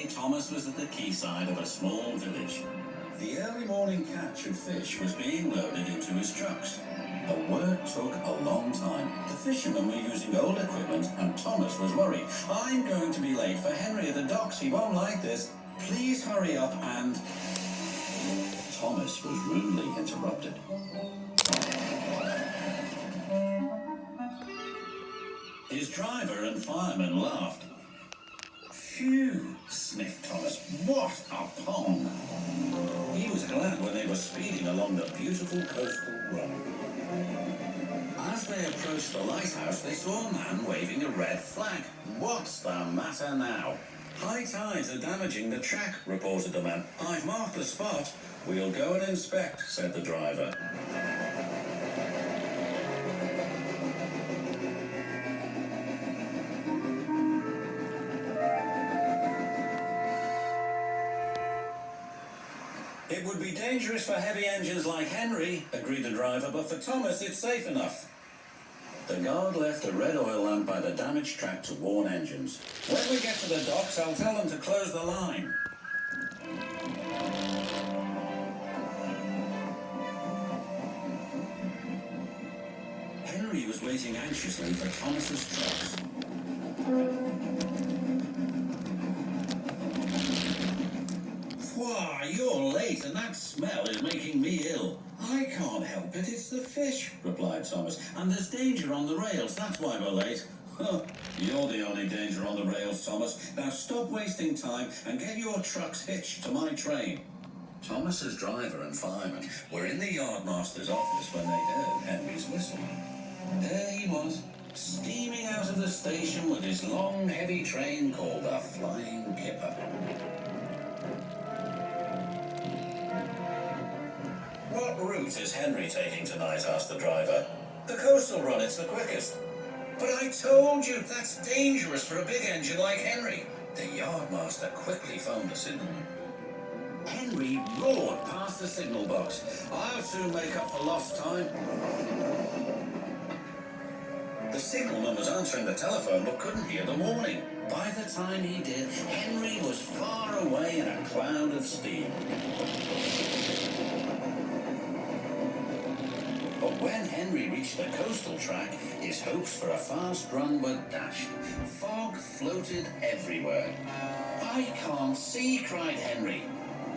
day, Thomas was at the quayside of a small village. The early morning catch of fish was being loaded into his trucks. The work took a long time. The fishermen were using old equipment, and Thomas was worried. I'm going to be late for Henry at the docks. He won't like this. Please hurry up. And Thomas was rudely interrupted. His driver and fireman laughed. Phew, sniffed Thomas. What a pond! He was glad when they were speeding along the beautiful coastal road. As they approached the lighthouse, they saw a man waving a red flag. What's the matter now? High tides are damaging the track, reported the man. I've marked the spot. We'll go and inspect, said the driver. It would be dangerous for heavy engines like Henry, agreed the driver, but for Thomas it's safe enough. The guard left a red oil lamp by the damaged track to warn engines. When we get to the docks, I'll tell them to close the line. Henry was waiting anxiously for Thomas's trucks. Why, you're late, and that smell is making me ill. I can't help it, it's the fish, replied Thomas. And there's danger on the rails, that's why we're late. You're the only danger on the rails, Thomas. Now stop wasting time and get your trucks hitched to my train. Thomas's driver and fireman were in the yardmaster's office when they heard Henry's whistle. There he was, steaming out of the station with his long, heavy train called the Flying Kipper. What route is Henry taking tonight? Asked the driver. The coastal run, it's the quickest. But I told you, that's dangerous for a big engine like Henry. The yardmaster quickly phoned the signal. Henry roared past the signal box. I'll soon make up for lost time. The signalman was answering the telephone but couldn't hear the warning. By the time he did, Henry was far away in a cloud of steam. But when Henry reached the coastal track, his hopes for a fast run were dashed. Fog floated everywhere. I can't see, cried Henry.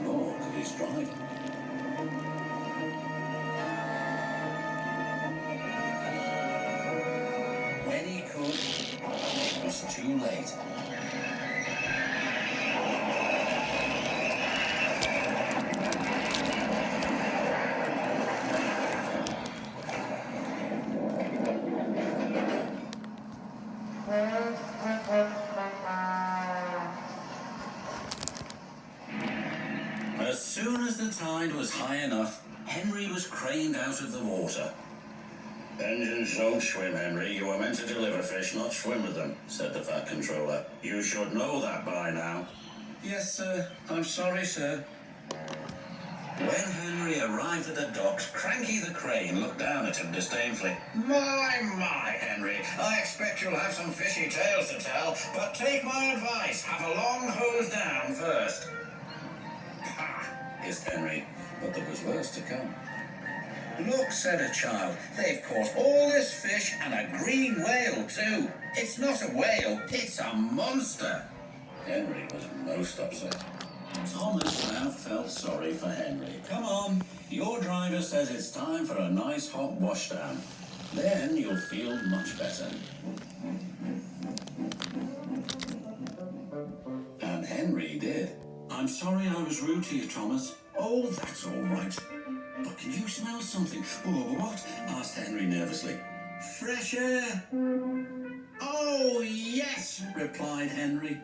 Nor could his driver. When he could, it was too late. As soon as the tide was high enough, Henry was craned out of the water. Engines don't swim, Henry. You were meant to deliver fish, not swim with them, said the fat controller. You should know that by now. Yes, sir. I'm sorry, sir. When Henry arrived at the docks, Cranky the crane looked down at him disdainfully. My, Henry, I expect you'll have some fishy tales to tell, but take my advice, have a long hose down first. Ha, hissed Henry, but there was worse to come. Look, said a child, they've caught all this fish and a green whale too. It's not a whale, it's a monster. Henry was most upset. Thomas now felt sorry for Henry. Come on, your driver says it's time for a nice hot washdown. Then you'll feel much better. And Henry did. I'm sorry I was rude to you, Thomas. Oh, that's all right. But can you smell something? What? Asked Henry nervously. Fresh air. Oh, yes, replied Henry.